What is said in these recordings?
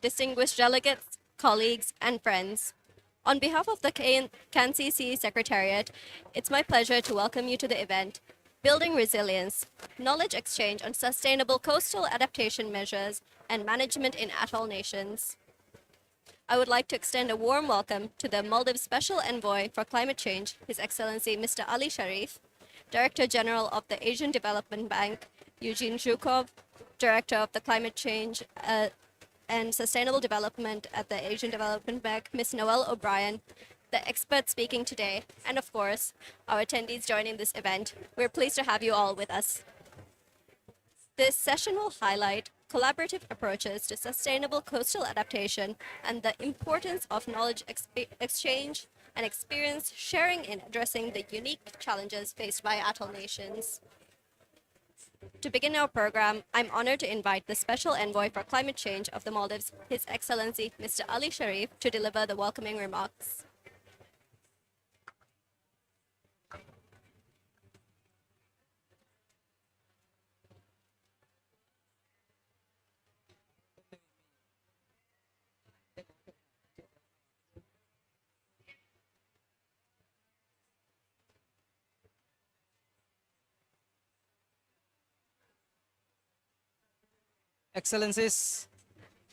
distinguished delegates, colleagues, and friends. On behalf of the CANCC Secretariat, it's my pleasure to welcome you to the event, Building Resilience, Knowledge Exchange on Sustainable Coastal Adaptation Measures and Management in Atoll Nations. I would like to extend a warm welcome to the Maldives Special Envoy for Climate Change, His Excellency Mr. Ali Sharif, Director General of the Asian Development Bank, Eugene Zhukov, Director of the Climate Change and Sustainable Development at the Asian Development Bank, Ms. Noelle O'Brien, the expert speaking today, and of course, our attendees joining this event. We're pleased to have you all with us. This session will highlight collaborative approaches to sustainable coastal adaptation and the importance of knowledge exchange and experience sharing in addressing the unique challenges faced by atoll nations. To begin our program, I'm honored to invite the Special Envoy for Climate Change of the Maldives, His Excellency Mr. Ali Sharif, to deliver the welcoming remarks. Excellencies,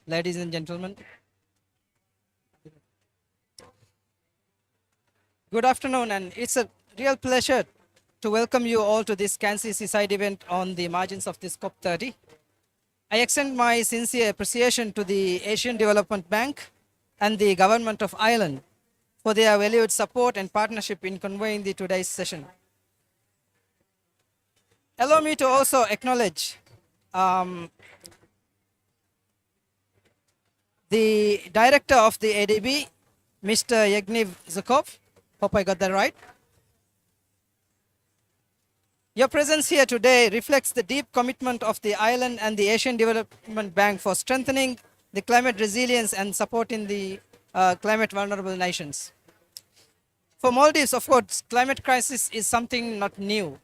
ladies and gentlemen, good afternoon, and it's a real pleasure to welcome you all to this CANCC side event on the margins of this COP30. I extend my sincere appreciation to the Asian Development Bank and the Government of Ireland for their valued support and partnership in convening today's session. Allow me to also acknowledge the director of the ADB, Mr. Yegniv Zhukov. Hope I got that right. Your presence here today reflects the deep commitment of the island and the Asian Development Bank for strengthening the climate resilience and supporting the climate vulnerable nations. For Maldives, of course, climate crisis is something not new.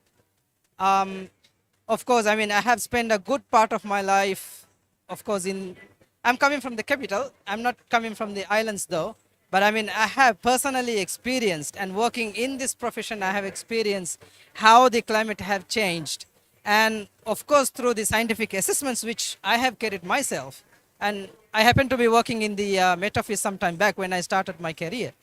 Of course, I mean, I have spent a good part of my life, of course, I'm coming from the capital. I'm not coming from the islands though. But I mean, I have personally experienced, and working in this profession, I have experienced how the climate have changed. And of course, through the scientific assessments, which I have carried myself. And I happened to be working in the Met Office some time back when I started my career.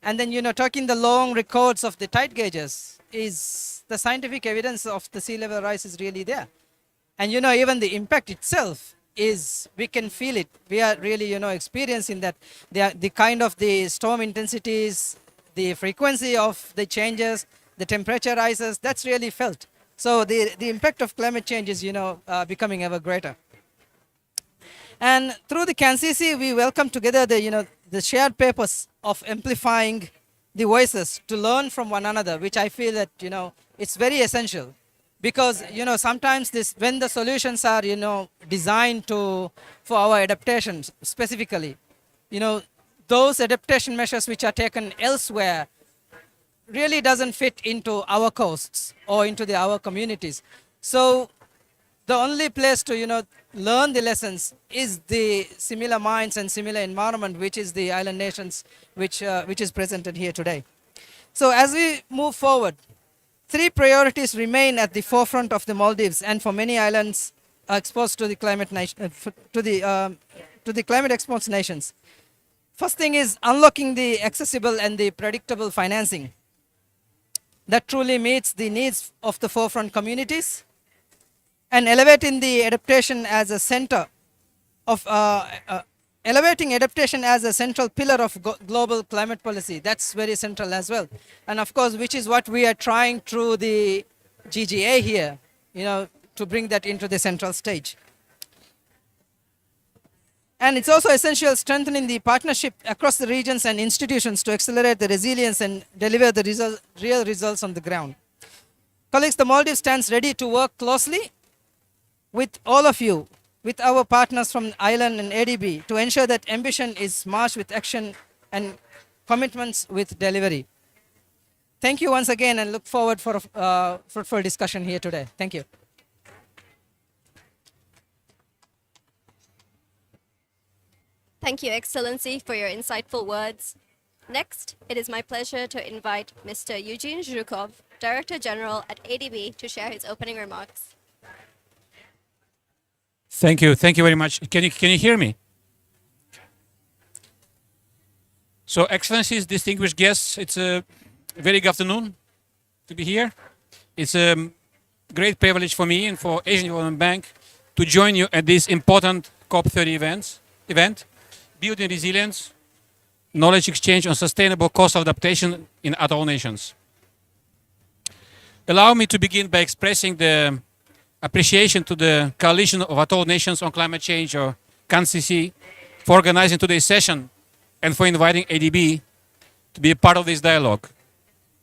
And then, talking the long records of the tide gauges, is the scientific evidence of the sea level rise is really there. And even the impact itself is, we can feel it. We are really, experiencing that the kind of the storm intensities, the frequency of the changes, the temperature rises, that's really felt. So the impact of climate change is, becoming ever greater. And through the CANCC, we welcome together the shared purpose of amplifying the voices to learn from one another, which I feel that, it's very essential. Because, sometimes when the solutions are, designed for our adaptations specifically, those adaptation measures which are taken elsewhere really doesn't fit into our coasts or into our communities. So the only place to, learn the lessons is the similar minds and similar environment, which is the island nations, which is presented here today. So as we move forward, three priorities remain at the forefront of the Maldives and for many islands exposed to the climate climate exposed nations. First thing is unlocking the accessible and the predictable financing that truly meets the needs of the forefront communities, and elevating the adaptation as a center of elevating adaptation as a central pillar of global climate policy. That's very central as well. And of course, which is what we are trying through the GGA here, to bring that into the central stage. And it's also essential strengthening the partnership across the regions and institutions to accelerate the resilience and deliver the real results on the ground. Colleagues, the Maldives stands ready to work closely with all of you, with our partners from Island and ADB, to ensure that ambition is matched with action and commitments with delivery. Thank you once again, and look forward for a fruitful discussion here today. Thank you. Thank you, Excellency, for your insightful words. Next, it is my pleasure to invite Mr. Eugene Zhukov, Director General at ADB, to share his opening remarks. Thank you. Thank you very much. Can you hear me? So, Excellencies, distinguished guests, it's a very good afternoon to be here. It's a great privilege for me and for Asian Development Bank to join you at this important COP30 event, Building Resilience, Knowledge Exchange on Sustainable Cost of Adaptation in Atoll Nations. Allow me to begin by expressing the appreciation to the Coalition of Atoll Nations on Climate Change, or CANCC, for organizing today's session and for inviting ADB to be a part of this dialogue.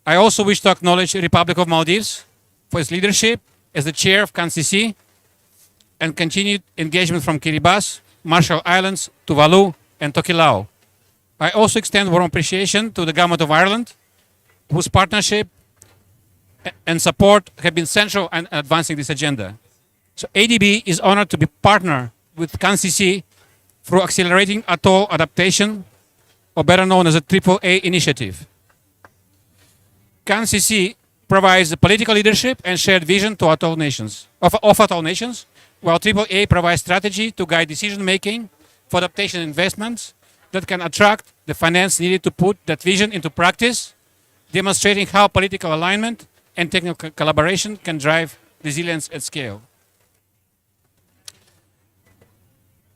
I also wish to acknowledge the Republic of Maldives for its leadership as the chair of CANCC and continued engagement from Kiribati, Marshall Islands, Tuvalu, and Tokelau. I also extend warm appreciation to the Government of Ireland, whose partnership and support have been central in advancing this agenda. So ADB is honored to be partner with CANCC through accelerating atoll adaptation, or better known as a AAA initiative. CANCC provides the political leadership and shared vision to atoll nations, of atoll nations, while AAA provides strategy to guide decision-making for adaptation investments that can attract the finance needed to put that vision into practice, demonstrating how political alignment and technical collaboration can drive resilience at scale.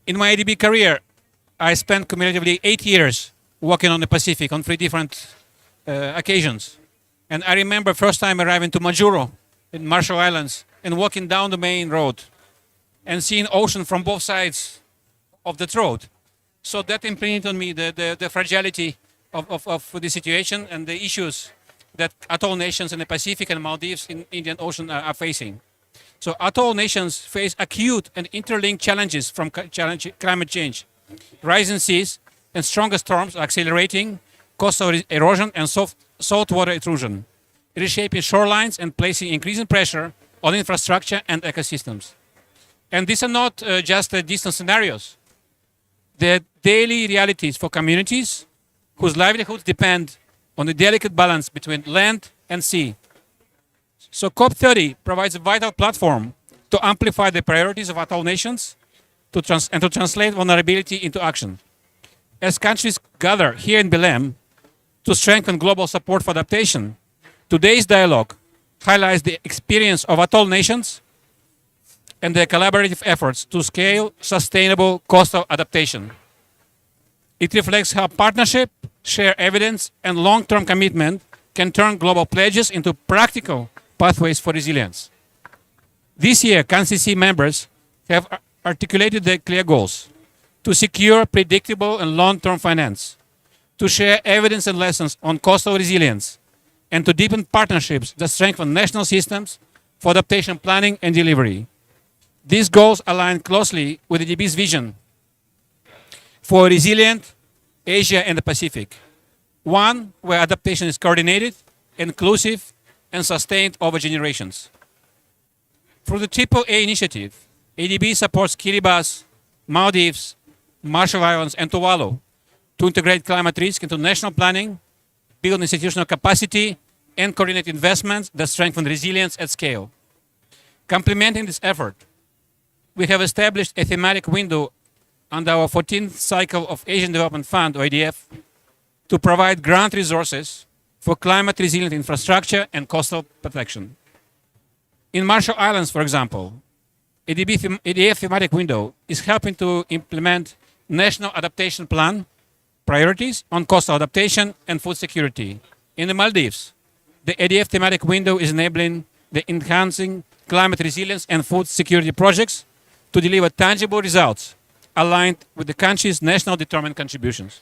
In my ADB career, I spent cumulatively 8 years working on the Pacific on 3 different occasions. And I remember first time arriving to Majuro in Marshall Islands and walking down the main road and seeing ocean from both sides of that road. So that imprinted on me the fragility of the situation and the issues that atoll nations in the Pacific and Maldives in Indian Ocean are facing. So atoll nations face acute and interlinked challenges from climate change. Rising seas and stronger storms are accelerating coastal erosion and saltwater intrusion, reshaping shorelines and placing increasing pressure on infrastructure and ecosystems. And these are not just distant scenarios. They're daily realities for communities whose livelihoods depend on the delicate balance between land and sea. So COP30 provides a vital platform to amplify the priorities of atoll nations and to translate vulnerability into action. As countries gather here in Belém to strengthen global support for adaptation, today's dialogue highlights the experience of atoll nations and their collaborative efforts to scale sustainable coastal adaptation. It reflects how partnership, shared evidence, and long-term commitment can turn global pledges into practical pathways for resilience. This year, CANCC members have articulated their clear goals: to secure predictable and long-term finance, to share evidence and lessons on coastal resilience, and to deepen partnerships that strengthen national systems for adaptation planning and delivery. These goals align closely with the ADB's vision for resilient Asia and the Pacific, one where adaptation is coordinated, inclusive, and sustained over generations. Through the AAA initiative, ADB supports Kiribati, Maldives, Marshall Islands, and Tuvalu to integrate climate risk into national planning, build institutional capacity, and coordinate investments that strengthen resilience at scale. Complementing this effort, we have established a thematic window under our 14th cycle of Asian Development Fund, or ADF, to provide grant resources for climate resilient infrastructure and coastal protection. In Marshall Islands, for example, ADF thematic window is helping to implement national adaptation plan priorities on coastal adaptation and food security. In the Maldives, the ADF thematic window is enabling the enhancing climate resilience and food security projects to deliver tangible results aligned with the country's national determined contributions.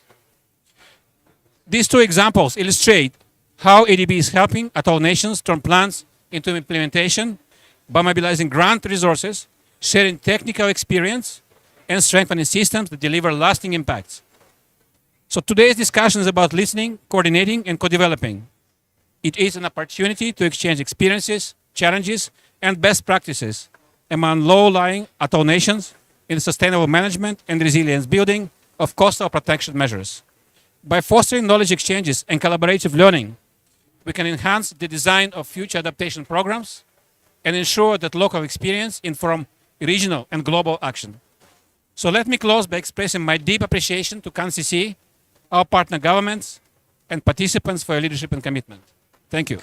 These 2 examples illustrate how ADB is helping atoll nations turn plans into implementation by mobilizing grant resources, sharing technical experience, and strengthening systems that deliver lasting impacts. So today's discussion is about listening, coordinating, and co-developing. It is an opportunity to exchange experiences, challenges, and best practices among low-lying atoll nations in sustainable management and resilience building of coastal protection measures. By fostering knowledge exchanges and collaborative learning, we can enhance the design of future adaptation programs and ensure that local experience inform regional and global action. So let me close by expressing my deep appreciation to CANCC, our partner governments, and participants for your leadership and commitment. Thank you.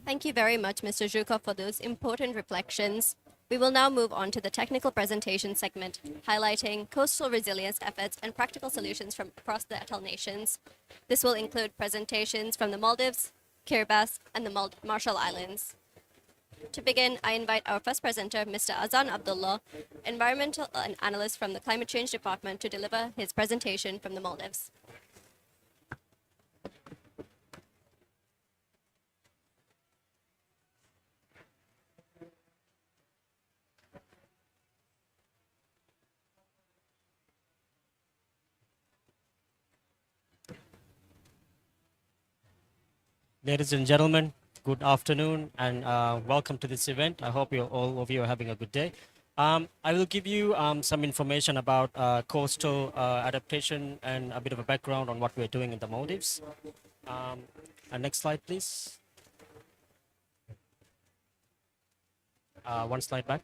Thank you very much, Mr. Zhukov, for those important reflections. We will now move on to the technical presentation segment, highlighting coastal resilience efforts and practical solutions from across the Atoll Nations. This will include presentations from the Maldives, Kiribati, and the Marshall Islands. To begin, I invite our first presenter, Mr. Azan Abdullah, environmental analyst from the Climate Change Department, to deliver his presentation from the Maldives. Ladies and gentlemen, good afternoon and welcome to this event. I hope all of you are having a good day. I will give you some information about coastal adaptation and a bit of a background on what we're doing in the Maldives. Next slide, please. One slide back.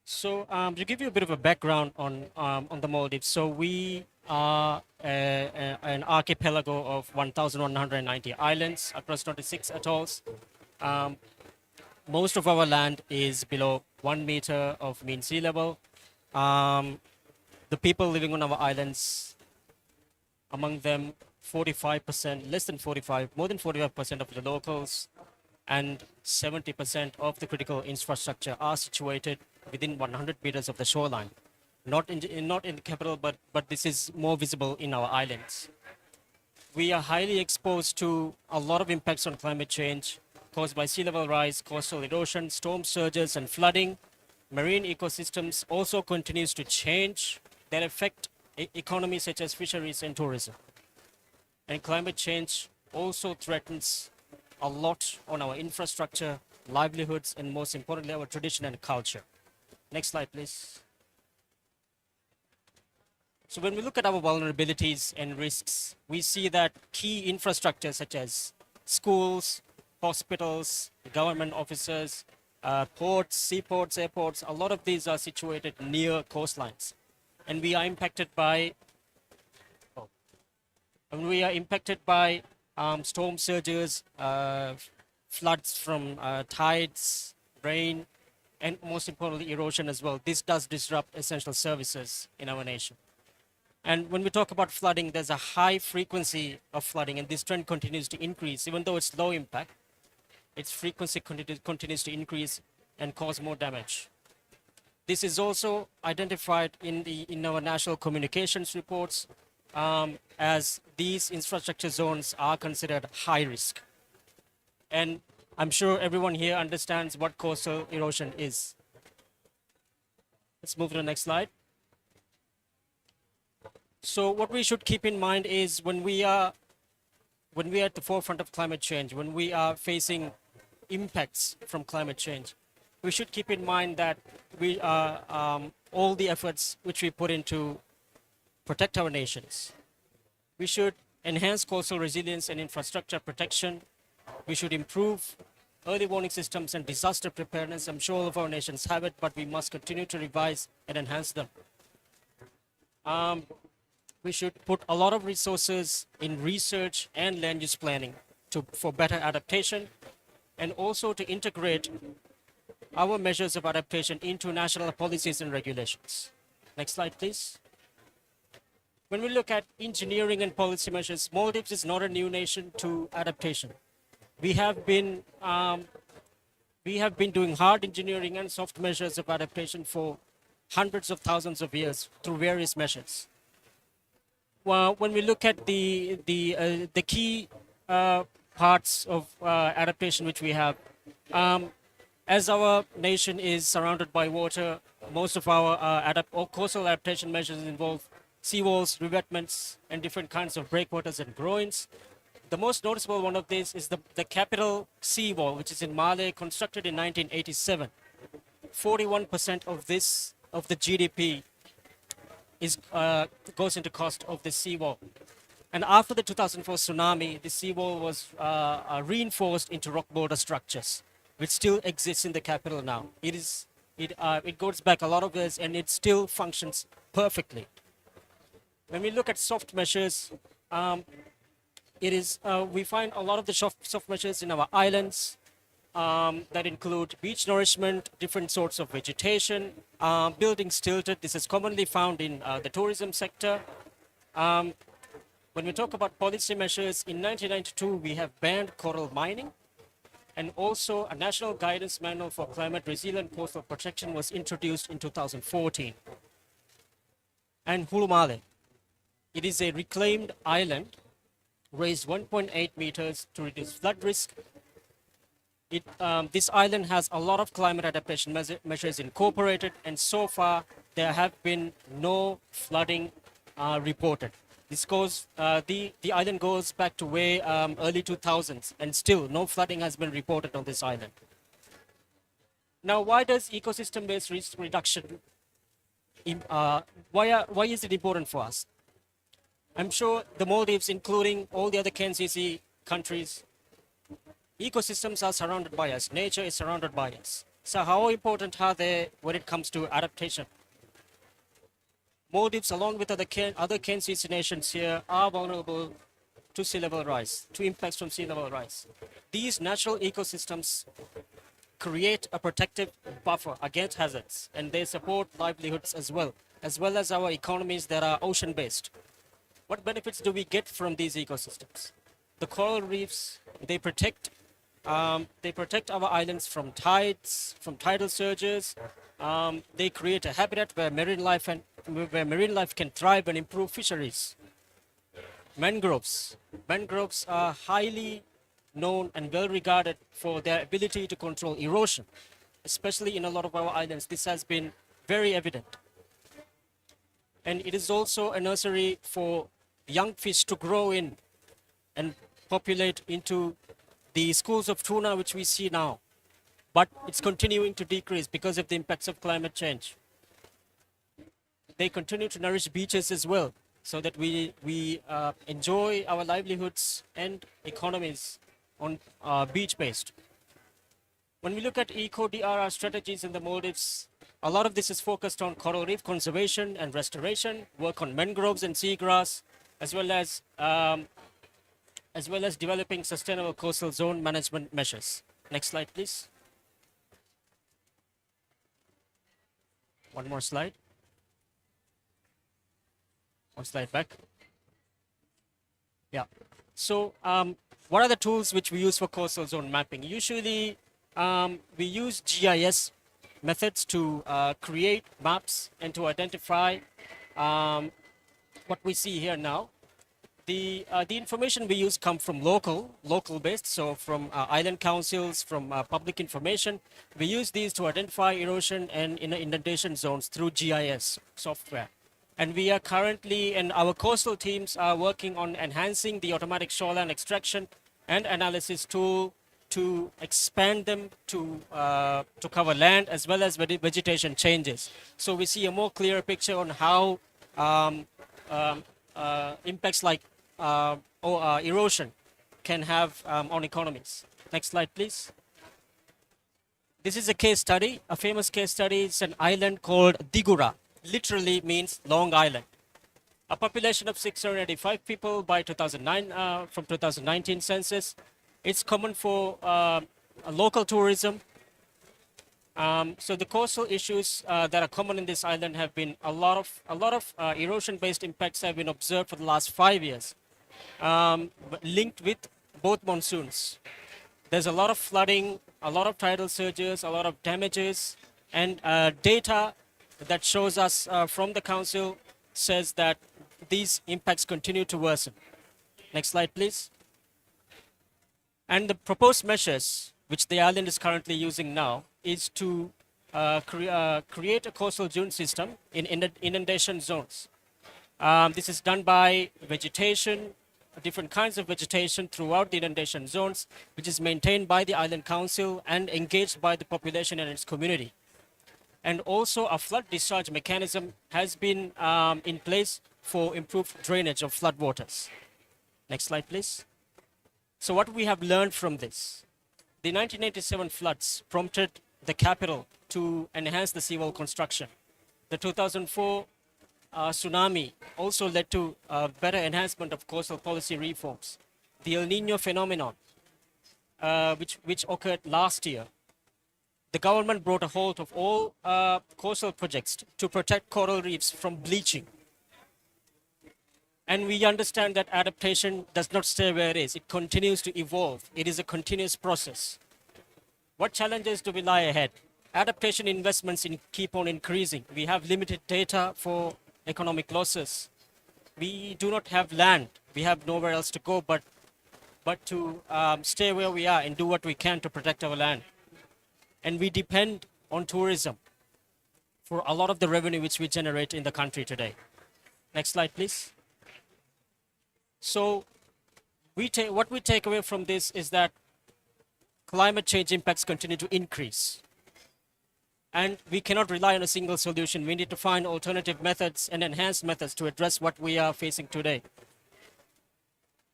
So to give you a bit of a background on the Maldives, so we are an archipelago of 1,190 islands across 26 atolls. Most of our land is below 1 meter of mean sea level. The people living on our islands, among them 45%, less than 45, more than 45% of the locals and 70% of the critical infrastructure are situated within 100 meters of the shoreline. Not in the capital, but this is more visible in our islands. We are highly exposed to a lot of impacts on climate change caused by sea level rise, coastal erosion, storm surges, and flooding. Marine ecosystems also continues to change that affect economies such as fisheries and tourism. And climate change also threatens a lot on our infrastructure, livelihoods, and most importantly, our tradition and culture. Next slide, please. So when we look at our vulnerabilities and risks, we see that key infrastructure such as schools, hospitals, government offices, ports, seaports, airports, a lot of these are situated near coastlines. And we are impacted by storm surges, floods from tides, rain, and most importantly, erosion as well. This does disrupt essential services in our nation. And when we talk about flooding, there's a high frequency of flooding, and this trend continues to increase. Even though it's low impact, its frequency continues to increase and cause more damage. This is also identified in our national communications reports, as these infrastructure zones are considered high risk. And I'm sure everyone here understands what coastal erosion is. Let's move to the next slide. So what we should keep in mind is when we are at the forefront of climate change, when we are facing impacts from climate change, we should keep in mind that we are all the efforts which we put into protect our nations. We should enhance coastal resilience and infrastructure protection. We should improve early warning systems and disaster preparedness. I'm sure all of our nations have it, but we must continue to revise and enhance them. We should put a lot of resources in research and land use planning for better adaptation, and also to integrate our measures of adaptation into national policies and regulations. Next slide, please. When we look at engineering and policy measures, Maldives is not a new nation to adaptation. We have been doing hard engineering and soft measures of adaptation for hundreds of thousands of years through various measures. Well, when we look at the key parts of adaptation which we have, as our nation is surrounded by water, most of our coastal adaptation measures involve seawalls, revetments, and different kinds of breakwaters and groins. The most noticeable one of these is the capital seawall, which is in Malé, constructed in 1987. 41% of the GDP is goes into cost of the seawall. And after the 2004 tsunami, the seawall was reinforced into rock border structures, which still exists in the capital now. It goes back a lot of years, and it still functions perfectly. When we look at soft measures, we find a lot of the soft measures in our islands that include beach nourishment, different sorts of vegetation, buildings tilted. This is commonly found in the tourism sector. When we talk about policy measures, in 1992, we have banned coral mining, and also a national guidance manual for climate resilient coastal protection was introduced in 2014. And Hulumale, it is a reclaimed island, raised 1.8 meters to reduce flood risk. This island has a lot of climate adaptation measures incorporated, and so far there have been no flooding reported. The island goes back to way early 2000s, and still no flooding has been reported on this island. Now, why does ecosystem-based risk reduction? Why is it important for us? I'm sure the Maldives, including all the other CANCC countries, ecosystems are surrounded by us. Nature is surrounded by us. So how important are they when it comes to adaptation? Maldives, along with other CANCC nations here, are vulnerable to sea level rise, to impacts from sea level rise. These natural ecosystems create a protective buffer against hazards, and they support livelihoods as well as our economies that are ocean-based. What benefits do we get from these ecosystems? The coral reefs, they protect our islands from tides, from tidal surges. They create a habitat where marine life can thrive and improve fisheries. Mangroves are highly known and well regarded for their ability to control erosion, especially in a lot of our islands. This has been very evident. And it is also a nursery for young fish to grow in and populate into the schools of tuna which we see now. But it's continuing to decrease because of the impacts of climate change. They continue to nourish beaches as well, so that we enjoy our livelihoods and economies on beach-based. When we look at eco-DRR strategies in the Maldives, a lot of this is focused on coral reef conservation and restoration, work on mangroves and seagrass, as well as developing sustainable coastal zone management measures. Next slide, please. One more slide. One slide back. Yeah. So what are the tools which we use for coastal zone mapping? Usually we use GIS methods to create maps and to identify what we see here now. The information we use come from local based, so from island councils, from public information. We use these to identify erosion and inundation zones through GIS software. And we are currently, and our coastal teams are working on enhancing the automatic shoreline extraction and analysis tool to expand them to cover land as well as vegetation changes. So we see a more clear picture on how impacts like erosion can have on economies. Next slide, please. This is a case study, a famous case study. It's an island called Digura. Literally means Long Island. A population of 685 people by 2009, from 2019 census. It's common for local tourism. So the coastal issues that are common in this island have been a lot of erosion-based impacts have been observed for the last 5 years, linked with both monsoons. There's a lot of flooding, a lot of tidal surges, a lot of damages, and data that shows us from the council says that these impacts continue to worsen. Next slide, please. And the proposed measures, which the island is currently using now, is to create a coastal dune system in inundation zones. This is done by vegetation, different kinds of vegetation throughout the inundation zones, which is maintained by the Island Council and engaged by the population and its community. And also a flood discharge mechanism has been in place for improved drainage of floodwaters. Next slide, please. So what we have learned from this, the 1987 floods prompted the capital to enhance the seawall construction. The 2004 tsunami also led to better enhancement of coastal policy reforms. The El Nino phenomenon, which occurred last year, the government brought a halt of all coastal projects to protect coral reefs from bleaching. And we understand that adaptation does not stay where it is. It continues to evolve. It is a continuous process. What challenges do we lie ahead? Adaptation investments keep on increasing. We have limited data for economic losses. We do not have land. We have nowhere else to go but to stay where we are and do what we can to protect our land. And we depend on tourism for a lot of the revenue which we generate in the country today. Next slide, please. So what we take away from this is that climate change impacts continue to increase. And we cannot rely on a single solution. We need to find alternative methods and enhanced methods to address what we are facing today.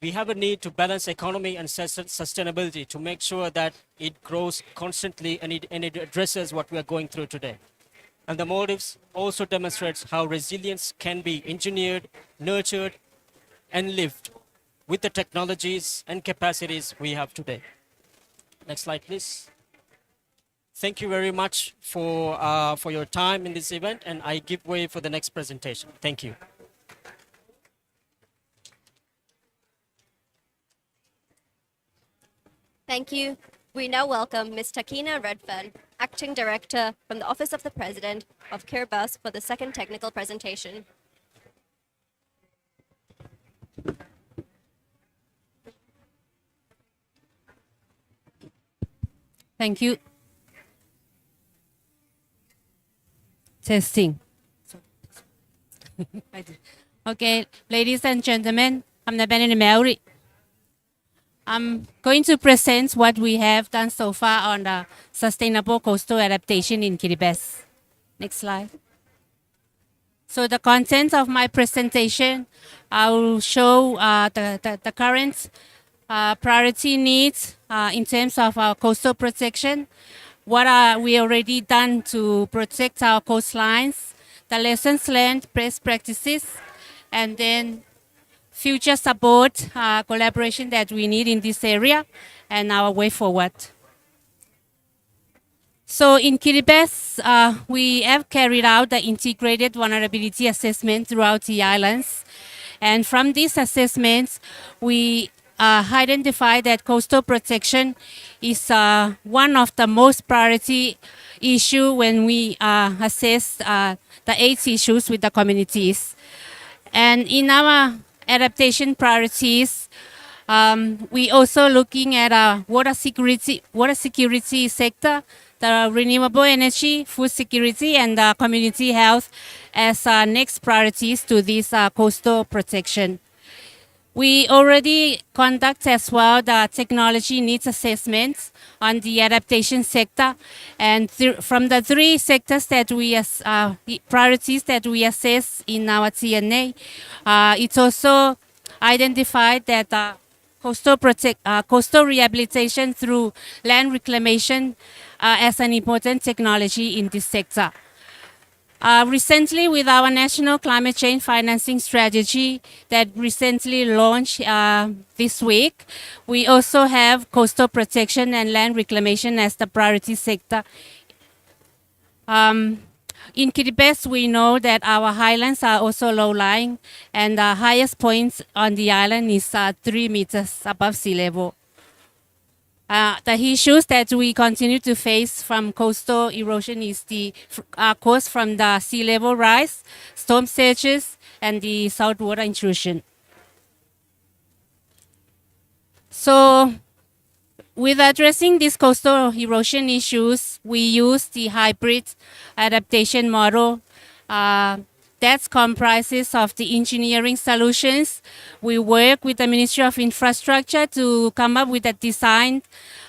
We have a need to balance economy and sustainability to make sure that it grows constantly and it addresses what we are going through today. And the Maldives also demonstrates how resilience can be engineered, nurtured, and lived with the technologies and capacities we have today. Next slide, please. Thank you very much for your time in this event, and I give way for the next presentation. Thank you. Thank you. We now welcome Ms. Takina Redfern, Acting Director from the Office of the President of Kiribati for the second technical presentation. Thank you. Testing. Okay, ladies and gentlemen, I'm Nabanini Maori. I'm going to present what we have done so far on the sustainable coastal adaptation in Kiribati. Next slide. So the content of my presentation, I will show the current priority needs in terms of our coastal protection, what are we already done to protect our coastlines, the lessons learned, best practices, and then future support, collaboration that we need in this area, and our way forward. So in Kiribati, we have carried out the integrated vulnerability assessment throughout the islands. And from these assessments, we identify that coastal protection is one of the most priority issue when we assess the 8 issues with the communities. And in our adaptation priorities, we also looking at water security sector, the renewable energy, food security, and community health as next priorities to this coastal protection. We already conduct as well the technology needs assessments on the adaptation sector, and from the 3 sectors that we priorities that we assess in our TNA, it's also identified that coastal rehabilitation through land reclamation as an important technology in this sector. Recently, with our National Climate Change Financing Strategy that recently launched this week, we also have coastal protection and land reclamation as the priority sector. In Kiribati, we know that our highlands are also low-lying, and the highest point on the island is 3 meters above sea level. The issues that we continue to face from coastal erosion is the caused from the sea level rise, storm surges, and the saltwater intrusion. So, with addressing these coastal erosion issues, we use the hybrid adaptation model that that comprises of the engineering solutions. We work with the Ministry of Infrastructure to come up with a design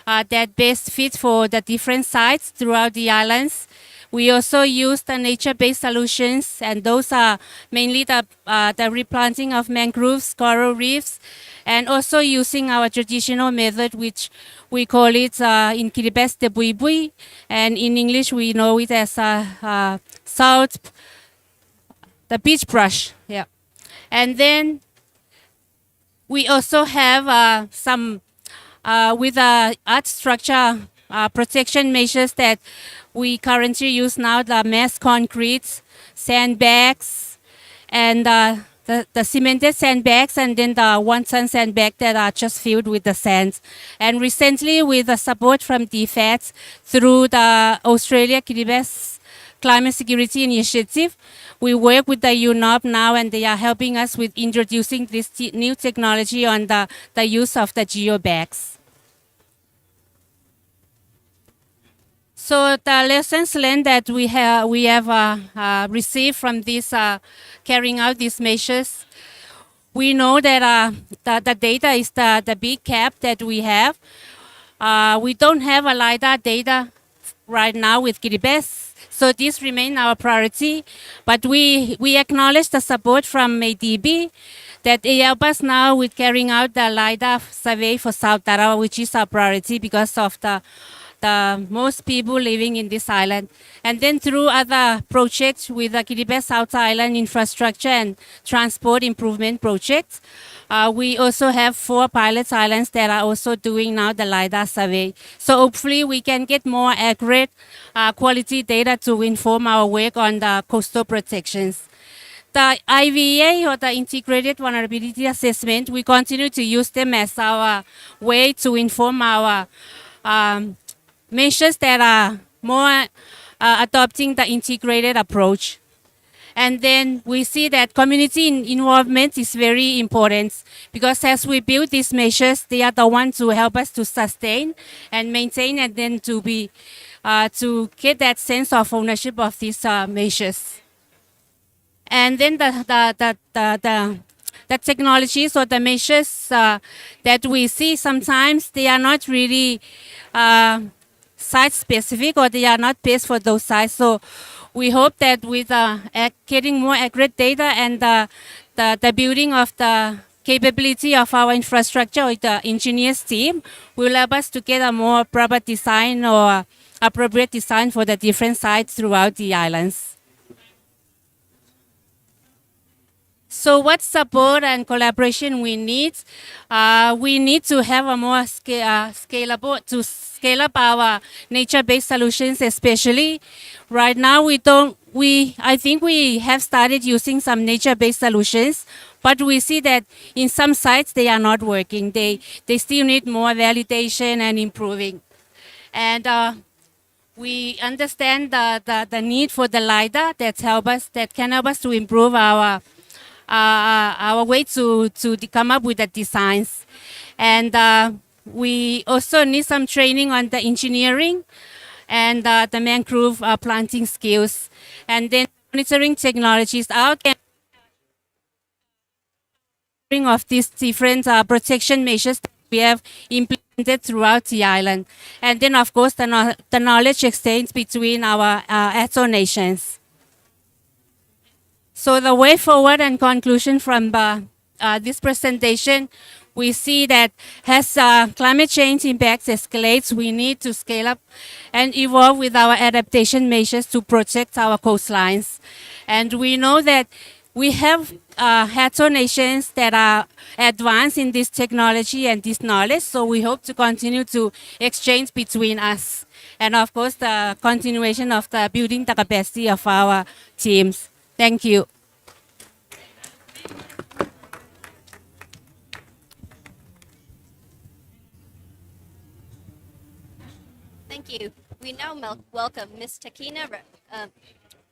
that best fits for the different sites throughout the islands. We also use the nature-based solutions, and those are mainly the replanting of mangroves, coral reefs, and also using our traditional method, which we call it in Kiribati the bui bui, and in English we know it as salt, the beach brush. Yeah, and then we also have some with art structure protection measures that we currently use now, the mass concrete, sandbags, and the cemented sandbags, and then the 1 ton sandbag that are just filled with the sand. And recently, with the support from DFAT through the Australia Kiribati Climate Security Initiative, we work with the UNOP now, and they are helping us with introducing this new technology on the use of the geobags. So the lessons learned that we have received from this carrying out these measures, we know that the data is the big gap that we have. We don't have a LiDAR data right now with Kiribati, so this remains our priority. But we acknowledge the support from ADB that they help us now with carrying out the LiDAR survey for South Tarawa, which is our priority because of the most people living in this island. And then through other projects with the Kiribati South Island infrastructure and transport improvement projects, we also have 4 pilot islands that are also doing now the LiDAR survey. So hopefully we can get more accurate quality data to inform our work on the coastal protections. The IVA, or the Integrated Vulnerability Assessment, we continue to use them as our way to inform our measures that are more adopting the integrated approach. And then we see that community involvement is very important, because as we build these measures, they are the ones who help us to sustain and maintain, and then to to get that sense of ownership of these measures. And then the technologies or the measures that we see, sometimes they are not really site specific, or they are not based for those sites. So we hope that with getting more accurate data and the building of the capability of our infrastructure with the engineers team will help us to get a more proper design or appropriate design for the different sites throughout the islands. So what support and collaboration we need? We need to have a more scalable, to scale up our nature-based solutions, especially. Right now I think we have started using some nature-based solutions, but we see that in some sites they are not working. They still need more validation and improving. And we understand the need for the LiDAR that can help us to improve our way to come up with the designs. And we also need some training on the engineering and the mangrove planting skills. And then monitoring technologies out of these different protection measures that we have implemented throughout the island. And then of course the knowledge exchange between our atoll nations. So the way forward and conclusion from this presentation, we see that as climate change impacts escalates, we need to scale up and evolve with our adaptation measures to protect our coastlines. And we know that we have atoll nations that are advanced in this technology and this knowledge, so we hope to continue to exchange between us. And of course, the continuation of the building the capacity of our teams. Thank you. Thank you. We now welcome Ms. Takina.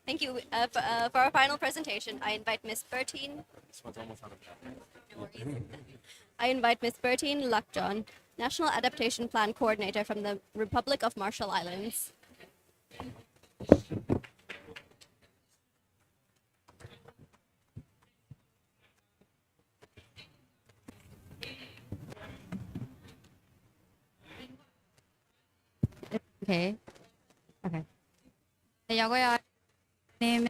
Thank you. For our final presentation, I invite Ms. Bertine. I invite Ms. Bertine Luckjohn, National Adaptation Plan Coordinator from the Republic of Marshall Islands. Okay. Okay. Yagoya name.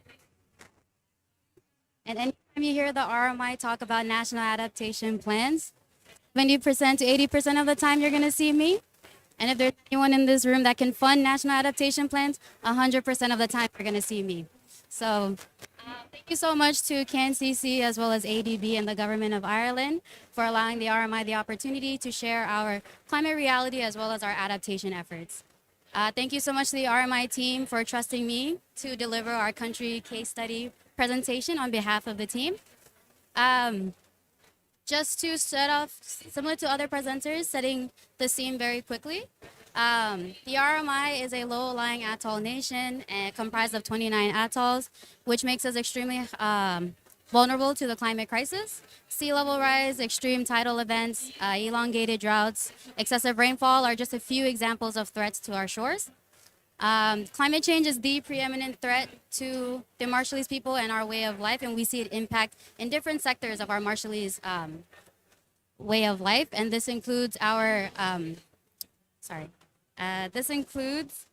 And anytime you hear the RMI talk about national adaptation plans, 70% to 80% of the time you're going to see me. And if there's anyone in this room that can fund national adaptation plans, 100% of the time you're going to see me. So thank you so much to CANCC as well as ADB and the Government of Ireland for allowing the RMI the opportunity to share our climate reality as well as our adaptation efforts. Thank you so much to the RMI team for trusting me to deliver our country case study presentation on behalf of the team. Just to set off, similar to other presenters, setting the scene very quickly. The RMI is a low-lying atoll nation comprised of 29 atolls, which makes us extremely vulnerable to the climate crisis. Sea level rise, extreme tidal events, elongated droughts, excessive rainfall are just a few examples of threats to our shores. Climate change is the preeminent threat to the Marshallese people and our way of life, and we see it impact in different sectors of our Marshallese way of life, and this includes our, this includes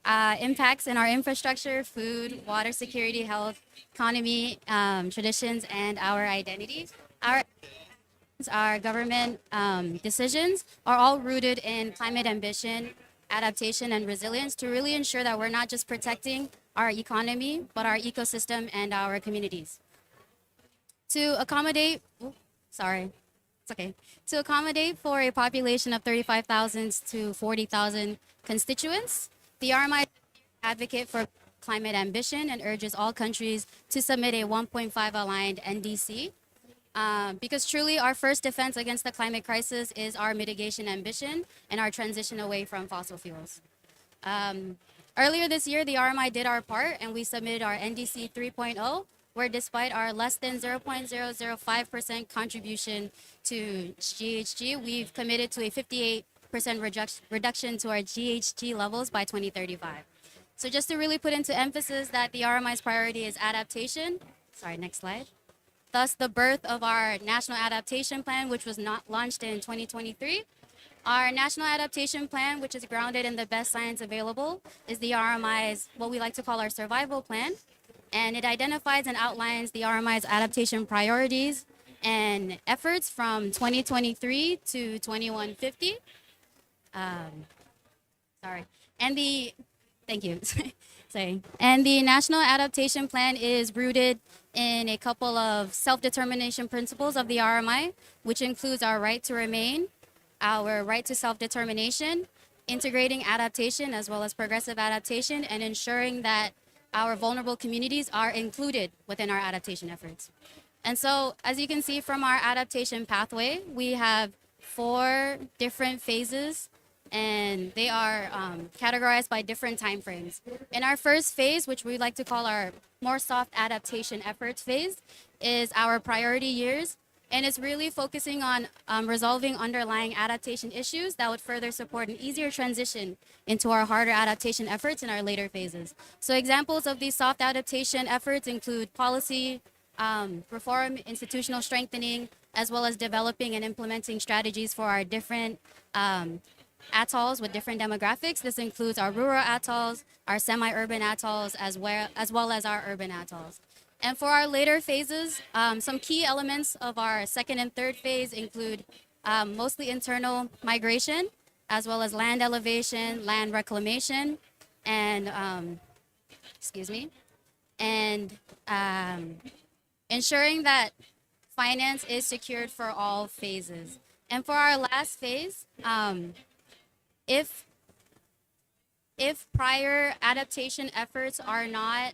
impacts in our infrastructure, food, water security, health, economy, traditions, and our identity. Our government decisions are all rooted in climate ambition, adaptation, and resilience to really ensure that we're not just protecting our economy, but our ecosystem and our communities. To accommodate, to accommodate for a population of 35,000 to 40,000 constituents, the RMI advocate for climate ambition and urges all countries to submit a 1.5 aligned NDC. Because truly our first defense against the climate crisis is our mitigation ambition and our transition away from fossil fuels. Earlier this year, the RMI did our part and we submitted our NDC 3.0, where despite our less than 0.005% contribution to GHG, we've committed to a 58% reduction to our GHG levels by 2035. So just to really put into emphasis that the RMI's priority is adaptation. Sorry, next slide. Thus, the birth of our National Adaptation Plan, which was not launched in 2023. Our National Adaptation Plan, which is grounded in the best science available, is the RMI's, what we like to call our survival plan. And it identifies and outlines the RMI's adaptation priorities and efforts from 2023 to 2150. Thank you. Sorry. And the National Adaptation Plan is rooted in a couple of self-determination principles of the RMI, which includes our right to remain, our right to self-determination, integrating adaptation as well as progressive adaptation, and ensuring that our vulnerable communities are included within our adaptation efforts. And so, as you can see from our adaptation pathway, we have 4 different phases, and they are categorized by different timeframes. In our first phase, which we like to call our more soft adaptation efforts phase, is our priority years, and it's really focusing on resolving underlying adaptation issues that would further support an easier transition into our harder adaptation efforts in our later phases. So examples of these soft adaptation efforts include policy, reform, institutional strengthening, as well as developing and implementing strategies for our different atolls with different demographics. This includes our rural atolls, our semi-urban atolls, as well as our urban atolls. And for our later phases, some key elements of our second and third phase include mostly internal migration, as well as land elevation, land reclamation, and ensuring that finance is secured for all phases. And for our last phase, if prior adaptation efforts are not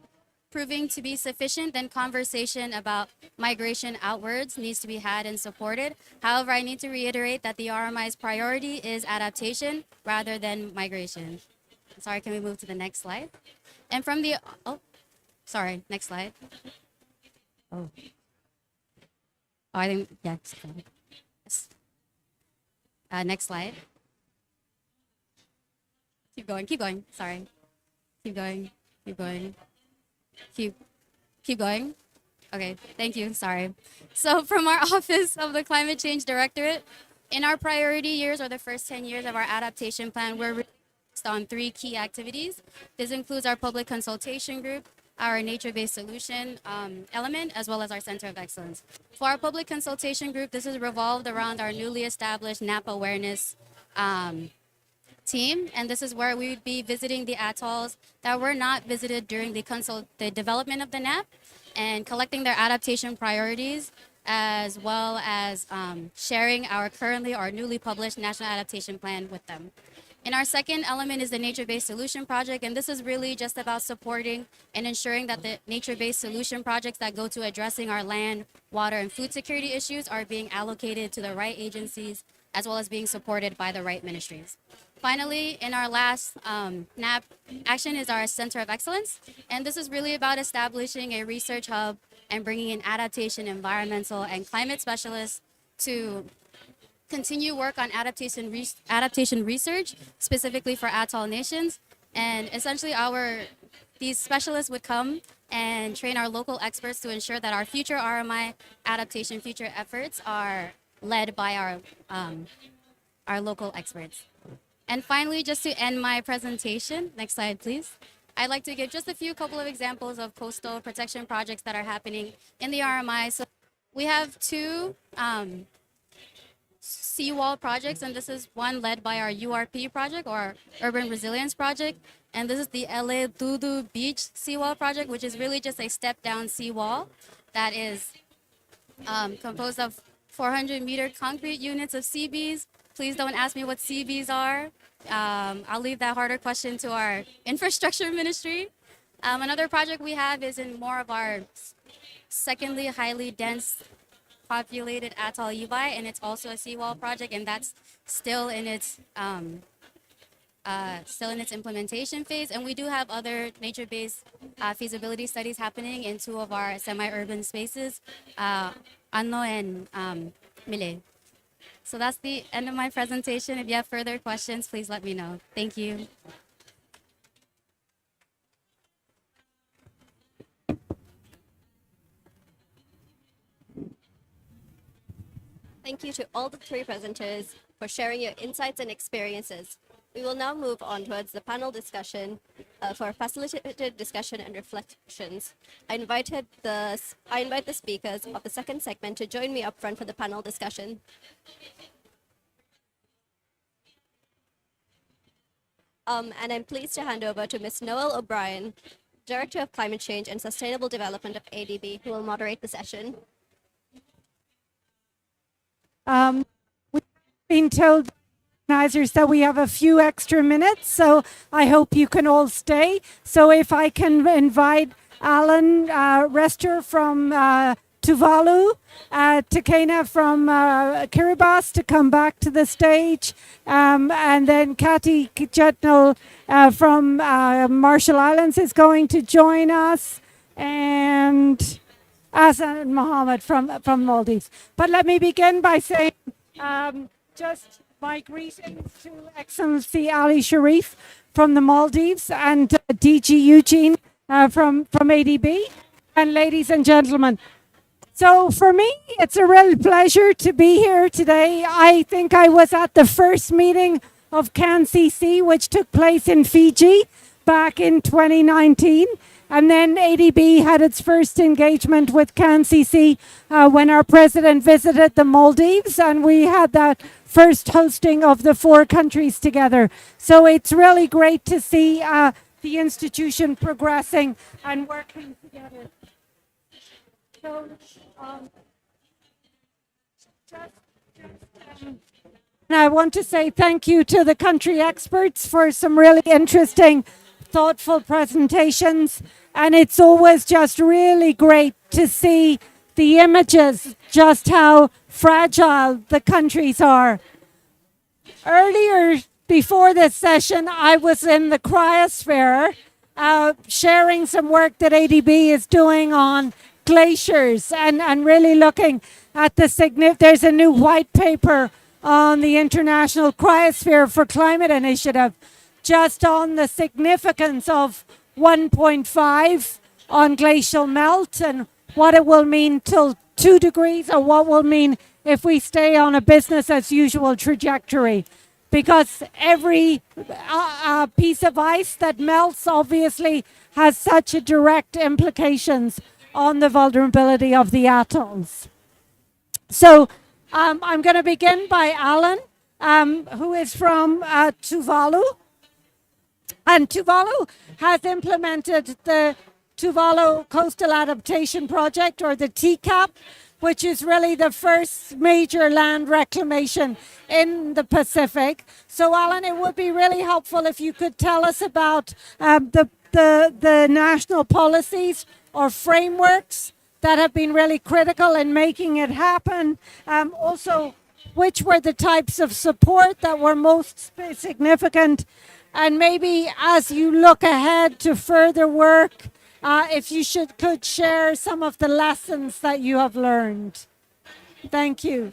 proving to be sufficient, then conversation about migration outwards needs to be had and supported. However, I need to reiterate that the RMI's priority is adaptation rather than migration. Sorry, can we move to the next slide? And from the, next slide. I think, yeah. Yes. Next slide. Keep going, sorry. Keep going. Keep going. Okay, thank you, sorry. So from our Office of the Climate Change Directorate, in our priority years or the first 10 years of our adaptation plan, we're focused on 3 key activities. This includes our public consultation group, our nature-based solution element, as well as our Center of Excellence. For our public consultation group, this is revolved around our newly established NAP awareness team, and this is where we would be visiting the atolls that were not visited during the development of the NAP, and collecting their adaptation priorities, as well as sharing our currently or newly published National Adaptation Plan with them. And our second element is the Nature-Based Solution Project, and this is really just about supporting and ensuring that the nature-based solution projects that go to addressing our land, water, and food security issues are being allocated to the right agencies, as well as being supported by the right ministries. Finally, in our last NAP action is our Center of Excellence, and this is really about establishing a research hub and bringing in adaptation, environmental, and climate specialists to continue work on adaptation research, specifically for atoll nations. And essentially these specialists would come and train our local experts to ensure that our future RMI adaptation future efforts are led by our local experts. And finally, just to end my presentation, next slide please, I'd like to give just a couple of examples of coastal protection projects that are happening in the RMI. So we have 2 seawall projects, and this is one led by our URP project, or Urban Resilience Project, and this is the LA Dudu Beach Seawall Project, which is really just a step-down seawall that is composed of 400-meter concrete units of CBs. Please don't ask me what CBs are. I'll leave that harder question to our infrastructure ministry. Another project we have is in more of our secondly highly dense populated atoll Evi, and it's also a seawall project, and that's still in its implementation phase. And we do have other nature-based feasibility studies happening in 2 of our semi-urban spaces, Anno and Mile. So that's the end of my presentation. If you have further questions, please let me know. Thank you. Thank you to all the 3 presenters for sharing your insights and experiences. We will now move on towards the panel discussion for facilitated discussion and reflections. I invite the speakers of the second segment to join me up front for the panel discussion. And I'm pleased to hand over to Ms. Noel O'Brien, Director of Climate Change and Sustainable Development of ADB, who will moderate the session. We've been told organizers that we have a few extra minutes, so I hope you can all stay. So if I can invite Alan Rester from Tuvalu, Takena from Kiribati to come back to the stage, and then Kati Jetnal from Marshall Islands is going to join us, and Azan Mohammed from Maldives. But let me begin by saying just my greetings to Excellency Ali Sharif from the Maldives, and DG Eugene from ADB, and ladies and gentlemen. So for me, it's a real pleasure to be here today. I think I was at the first meeting of CANCC, which took place in Fiji back in 2019. And then ADB had its first engagement with CANCC when our president visited the Maldives, and we had that first hosting of the 4 countries together. So it's really great to see the institution progressing and working together. So, and I want to say thank you to the country experts for some really interesting, thoughtful presentations. And it's always just really great to see the images, just how fragile the countries are. Earlier, before this session, I was in the cryosphere sharing some work that ADB is doing on glaciers and really looking at the there's a new white paper on the International Cryosphere for Climate Initiative just on the significance of 1.5 on glacial melt and what it will mean till 2 degrees, or what will mean if we stay on a business as usual trajectory. because every piece of ice that melts obviously has such a direct implications on the vulnerability of the atolls. So I'm going to begin by Alan, who is from Tuvalu. And Tuvalu has implemented the Tuvalu Coastal Adaptation Project, or the TCAP, which is really the first major land reclamation in the Pacific. So, Alan, it would be really helpful if you could tell us about the national policies or frameworks that have been really critical in making it happen. Also, which were the types of support that were most significant? And maybe as you look ahead to further work, if you could share some of the lessons that you have learned. Thank you.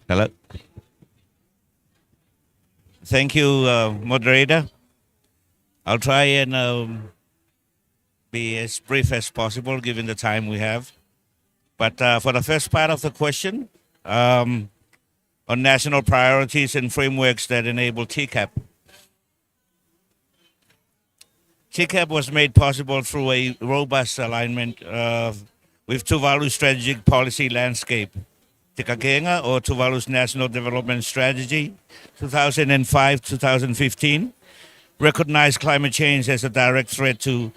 Hello. Thank you, moderator. I'll try and be as brief as possible given the time we have. But for the first part of the question, on national priorities and frameworks that enable TCAP. TCAP was made possible through a robust alignment with Tuvalu's strategic policy landscape. Tikakenga, or Tuvalu's National Development Strategy, 2005-2015, recognized climate change as a direct threat to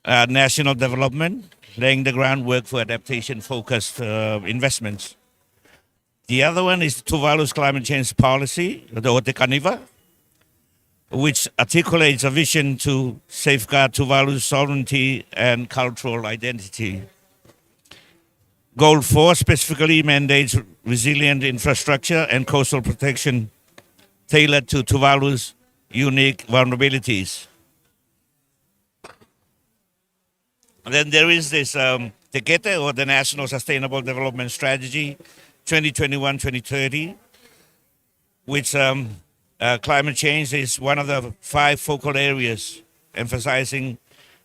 national development, laying the groundwork for adaptation-focused investments. The other one is Tuvalu's climate change policy, the Otekaniva, which articulates a vision to safeguard Tuvalu's sovereignty and cultural identity. Goal 4 specifically mandates resilient infrastructure and coastal protection tailored to Tuvalu's unique vulnerabilities. And then there is this Tekete, or the National Sustainable Development Strategy, 2021-2030, which climate change is one of the 5 focal areas, emphasizing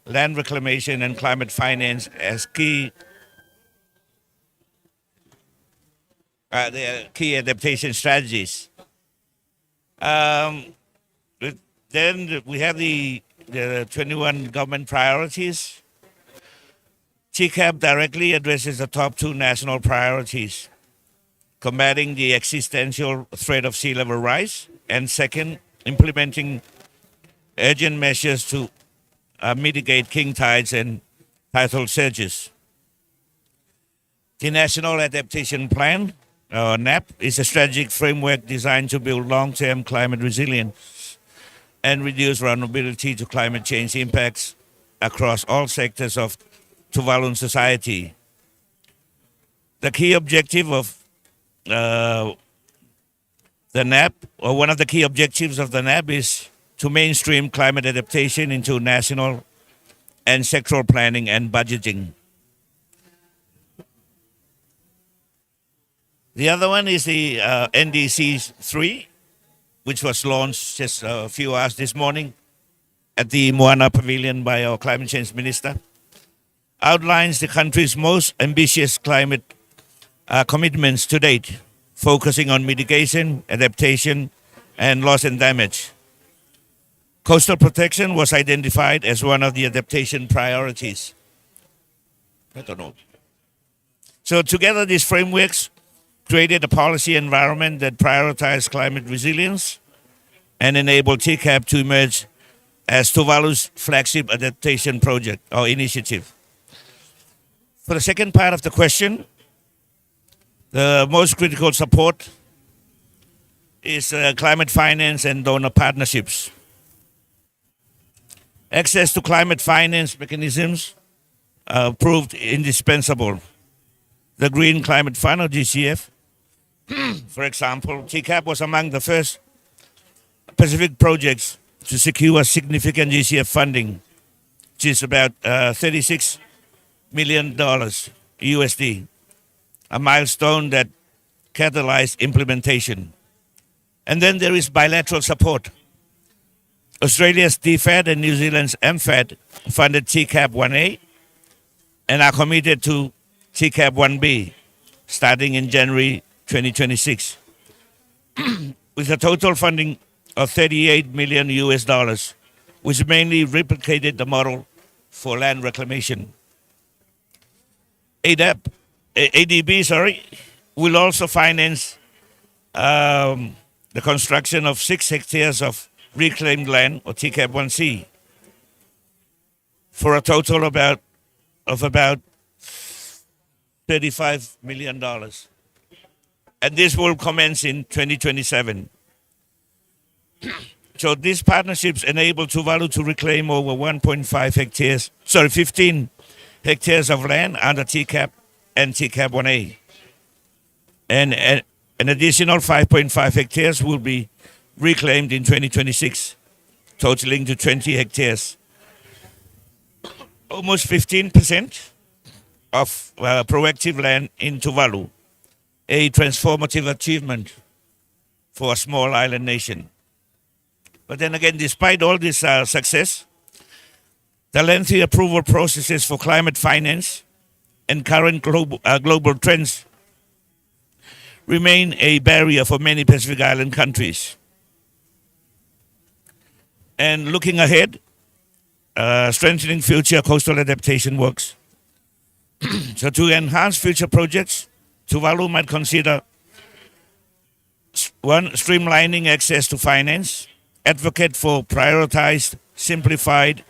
land reclamation and climate finance as key adaptation strategies. Then we have the 21 government priorities. TCAP directly addresses the top 2 national priorities: combating the existential threat of sea level rise, and second, implementing urgent measures to mitigate king tides and tidal surges. The National Adaptation Plan, NAP, is a strategic framework designed to build long-term climate resilience and reduce vulnerability to climate change impacts across all sectors of Tuvaluan society. The key objective of the NAP, or one of the key objectives of the NAP, is to mainstream climate adaptation into national and sectoral planning and budgeting. The other one is the NDC 3, which was launched just a few hours this morning at the Moana Pavilion by our climate change minister. Outlines the country's most ambitious climate commitments to date, focusing on mitigation, adaptation, and loss and damage. Coastal protection was identified as one of the adaptation priorities. I don't know. So together, these frameworks created a policy environment that prioritized climate resilience and enabled TCAP to emerge as Tuvalu's flagship adaptation project or initiative. For the second part of the question, the most critical support is climate finance and donor partnerships. Access to climate finance mechanisms proved indispensable. The Green Climate Fund, or GCF, for example, TCAP was among the first Pacific projects to secure significant GCF funding, which is about $36 million USD, a milestone that catalyzed implementation. And then there is bilateral support. Australia's DFAD and New Zealand's MFAD funded TCAP 1A and are committed to TCAP 1B starting in January 2026 with a total funding of 38 million US dollars, which mainly replicated the model for land reclamation. ADB will also finance the construction of 6 hectares of reclaimed land, or TCAP 1C, for a total of about $35 million. And this will commence in 2027. So these partnerships enable Tuvalu to reclaim over 15 hectares of land under TCAP and TCAP 1A. And an additional 5.5 hectares will be reclaimed in 2026, totaling to 20 hectares. Almost 15% of proactive land in Tuvalu, a transformative achievement for a small island nation. But then again, despite all this success, the lengthy approval processes for climate finance and current global trends remain a barrier for many Pacific Island countries. And looking ahead, strengthening future coastal adaptation works. So to enhance future projects, Tuvalu might consider one, streamlining access to finance, advocate for prioritized, simplified,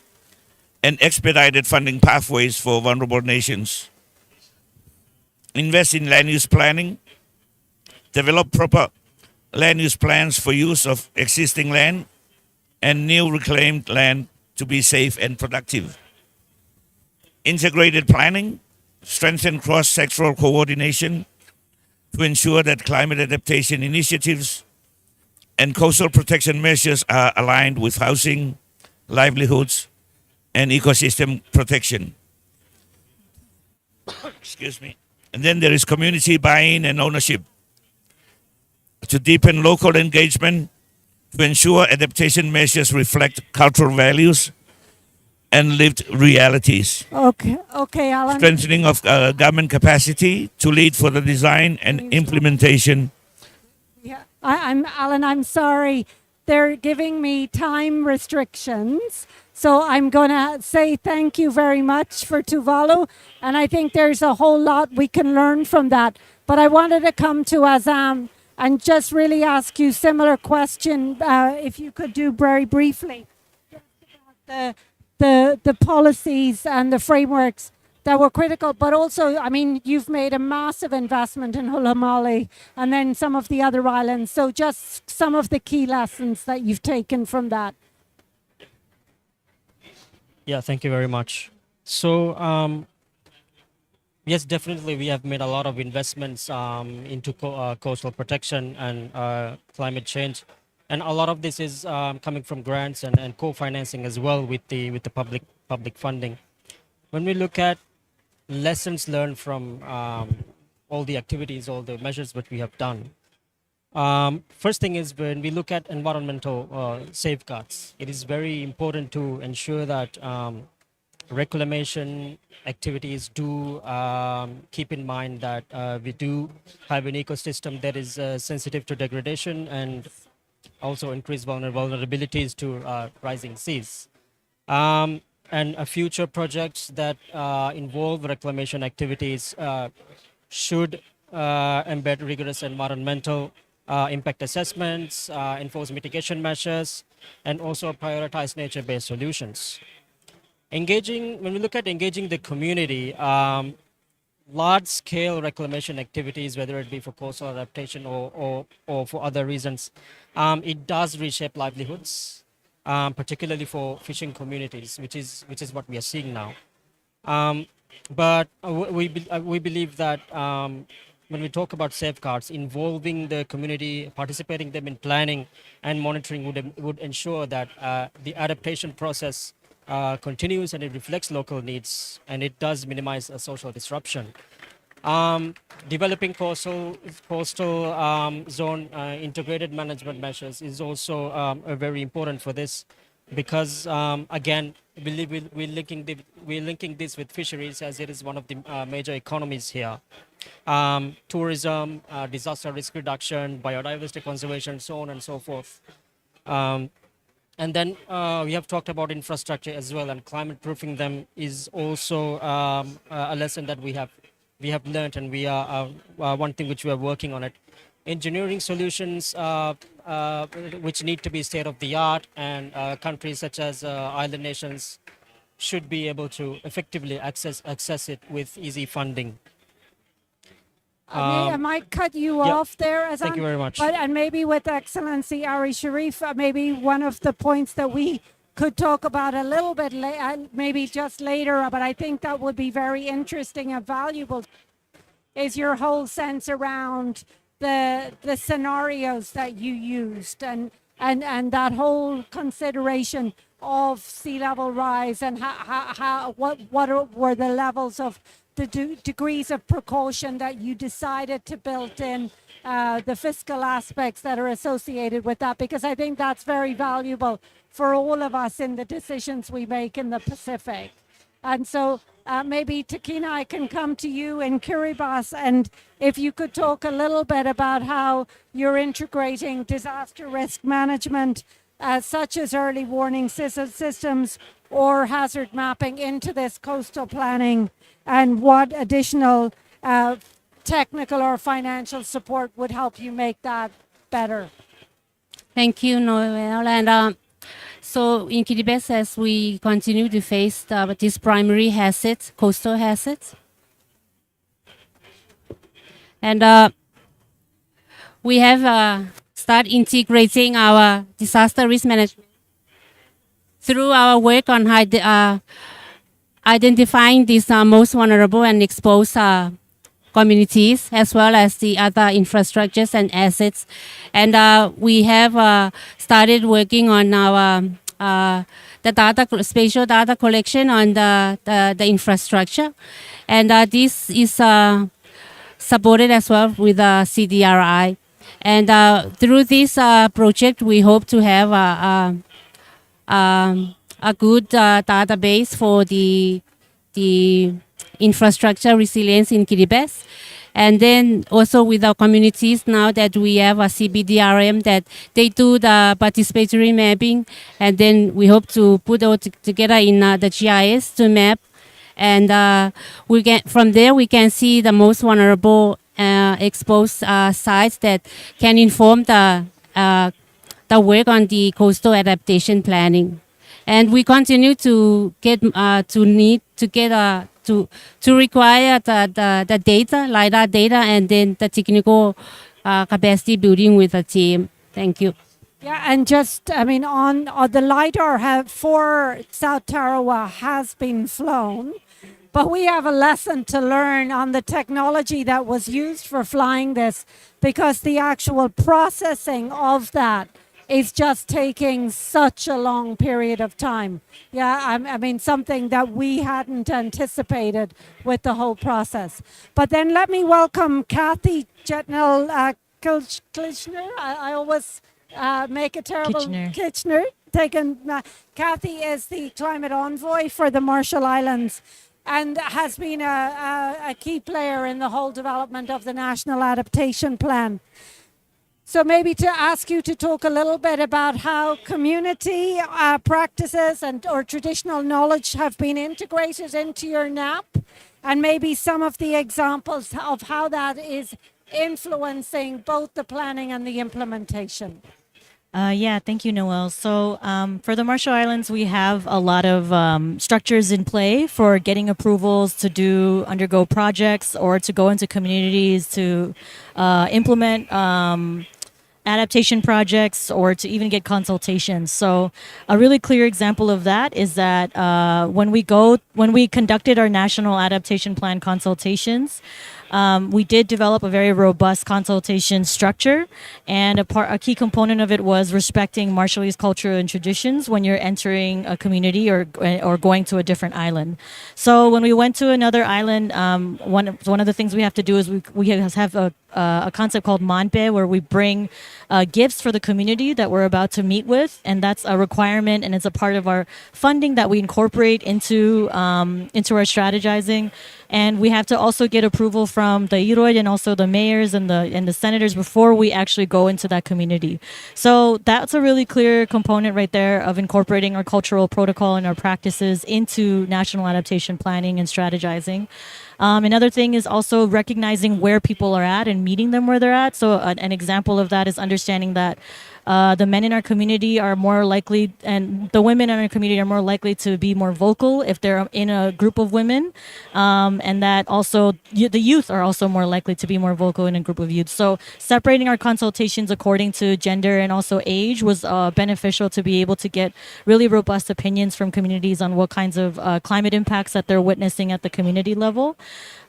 and expedited funding pathways for vulnerable nations. Invest in land use planning, develop proper land use plans for use of existing land and new reclaimed land to be safe and productive. Integrated planning, strengthen cross-sectoral coordination to ensure that climate adaptation initiatives and coastal protection measures are aligned with housing, livelihoods, and ecosystem protection. Excuse me. And then there is community buy-in and ownership to deepen local engagement to ensure adaptation measures reflect cultural values and lived realities. Okay, Alan. Strengthening of government capacity to lead for the design and implementation. Yeah, I'm Alan. I'm sorry. They're giving me time restrictions. So I'm going to say thank you very much for Tuvalu. And I think there's a whole lot we can learn from that. But I wanted to come to Azam and just really ask you similar question, if you could do very briefly. The policies and the frameworks that were critical, but also, I mean, you've made a massive investment in Hulamali and then some of the other islands. So just some of the key lessons that you've taken from that. Yeah, thank you very much. So, yes, definitely we have made a lot of investments into coastal protection and climate change. And a lot of this is coming from grants and co-financing as well with the public funding. When we look at lessons learned from all the activities, all the measures that we have done, first thing is when we look at environmental safeguards, it is very important to ensure that reclamation activities do keep in mind that we do have an ecosystem that is sensitive to degradation and also increased vulnerabilities to rising seas. And future projects that involve reclamation activities should embed rigorous environmental impact assessments, enforce mitigation measures, and also prioritize nature-based solutions. When we look at engaging the community, large-scale reclamation activities, whether it be for coastal adaptation or for other reasons, it does reshape livelihoods, particularly for fishing communities, which is what we are seeing now. But we believe that when we talk about safeguards, involving the community, participating them in planning and monitoring would ensure that the adaptation process continues and it reflects local needs and it does minimize social disruption. Developing coastal zone integrated management measures is also very important for this. because again we're linking this with fisheries as it is one of the major economies here. Tourism, disaster risk reduction, biodiversity conservation, so on and so forth. And then we have talked about infrastructure as well, and climate proofing them is also a lesson that we have learned, and we are one thing which we are working on it. Engineering solutions which need to be state of the art, and countries such as island nations should be able to effectively access it with easy funding. I might cut you yeah. off there, Azan. Thank you very much. But and maybe with Excellency Ari Sharif, maybe one of the points that we could talk about a little bit maybe just later, but I think that would be very interesting and valuable, is your whole sense around the scenarios that you used and that whole consideration of sea level rise, and what were the levels of the degrees of precaution that you decided to build in, the fiscal aspects that are associated with that, because I think that's very valuable for all of us in the decisions we make in the Pacific. And so maybe Takina, I can come to you in Kiribati, and if you could talk a little bit about how you're integrating disaster risk management, such as early warning systems or hazard mapping, into this coastal planning, and what additional technical or financial support would help you make that better. Thank you, Noel. And so in Kiribati, as we continue to face these primary hazards, coastal hazards, and we have started integrating our disaster risk management through our work on identifying these most vulnerable and exposed communities, as well as the other infrastructures and assets. And we have started working on our spatial data collection on the infrastructure. And this is supported as well with CDRI. And through this project, we hope to have a good database for the infrastructure resilience in Kiribati. And then also with our communities, now that we have a CBDRM, that they do the participatory mapping, and then we hope to put all together in the GIS to map. And from there we can see the most vulnerable exposed sites that can inform the work on the coastal adaptation planning. And we continue to require the data, LiDAR data, and then the technical capacity building with the team. Thank you. Yeah, and just, I mean, on the LiDAR for South Tarawa has been flown, but we have a lesson to learn on the technology that was used for flying this, because the actual processing of that is just taking such a long period of time. Yeah, I mean, something that we hadn't anticipated with the whole process. But then let me welcome Kathy Jetnell Kitchener. I always make a terrible Kitchener. Kathy is the climate envoy for the Marshall Islands, and has been a key player in the whole development of the National Adaptation Plan. So maybe to ask you to talk a little bit about how community practices or traditional knowledge have been integrated into your NAP, and maybe some of the examples of how that is influencing both the planning and the implementation. Yeah, thank you, Noel. So for the Marshall Islands, we have a lot of structures in play for getting approvals to undergo projects or to go into communities to implement adaptation projects or to even get consultations. So a really clear example of that is that when we conducted our National Adaptation Plan consultations, we did develop a very robust consultation structure, and a key component of it was respecting Marshallese culture and traditions when you're entering a community or going to a different island. So when we went to another island, one of the things we have to do is we have a concept called manpe, where we bring gifts for the community that we're about to meet with, and that's a requirement, and it's a part of our funding that we incorporate into our strategizing. And we have to also get approval from the Iroid and also the mayors and the senators before we actually go into that community. So that's a really clear component right there of incorporating our cultural protocol and our practices into national adaptation planning and strategizing. Another thing is also recognizing where people are at and meeting them where they're at. So an example of that is understanding that the men in our community are more likely, and the women in our community are more likely to be more vocal if they're in a group of women, and that also the youth are also more likely to be more vocal in a group of youth. So separating our consultations according to gender and also age was beneficial to be able to get really robust opinions from communities on what kinds of climate impacts that they're witnessing at the community level.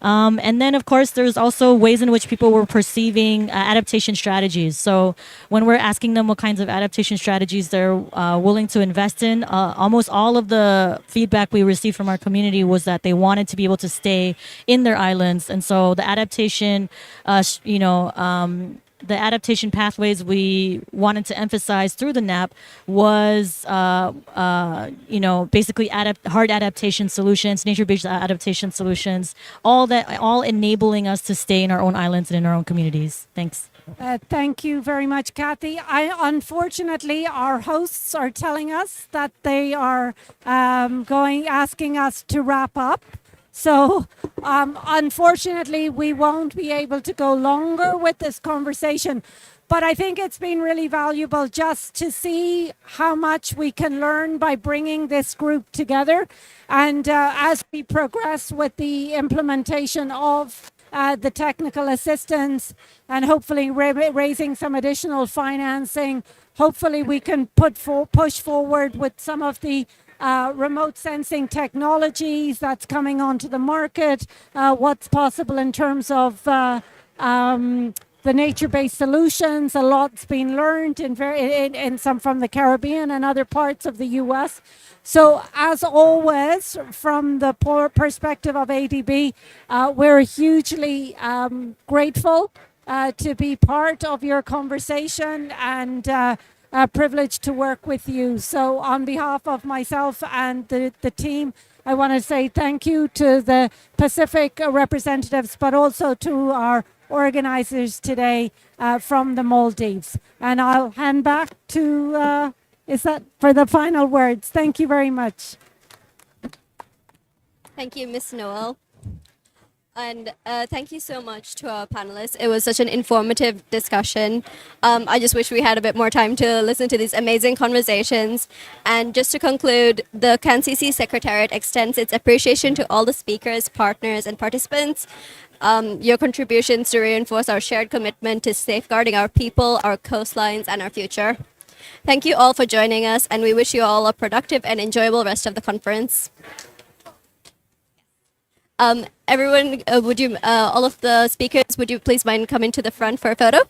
And then, of course, there's also ways in which people were perceiving adaptation strategies. So when we're asking them what kinds of adaptation strategies they're willing to invest in, almost all of the feedback we received from our community was that they wanted to be able to stay in their islands. And so the adaptation, the adaptation pathways we wanted to emphasize through the NAP was, basically hard adaptation solutions, nature-based adaptation solutions, all enabling us to stay in our own islands and in our own communities. Thanks. Thank you very much, Kathy. Unfortunately, our hosts are telling us that they are asking us to wrap up. So, unfortunately, we won't be able to go longer with this conversation. But I think it's been really valuable just to see how much we can learn by bringing this group together. And as we progress with the implementation of the technical assistance and hopefully raising some additional financing, hopefully we can push forward with some of the remote sensing technologies that's coming onto the market, what's possible in terms of the nature-based solutions. A lot's been learned in some from the Caribbean and other parts of the US. So as always, from the perspective of ADB, we're hugely grateful to be part of your conversation and privileged to work with you. So on behalf of myself and the team, I want to say thank you to the Pacific representatives, but also to our organizers today from the Maldives. And I'll hand back to, is that for the final words? Thank you very much. Thank you, Ms. Noel. And thank you so much to our panelists. It was such an informative discussion. I just wish we had a bit more time to listen to these amazing conversations. And just to conclude, the CANCC Secretariat extends its appreciation to all the speakers, partners, and participants. Your contributions to reinforce our shared commitment to safeguarding our people, our coastlines, and our future. Thank you all for joining us, and we wish you all a productive and enjoyable rest of the conference. Everyone, all of the speakers, would you please mind coming to the front for a photo?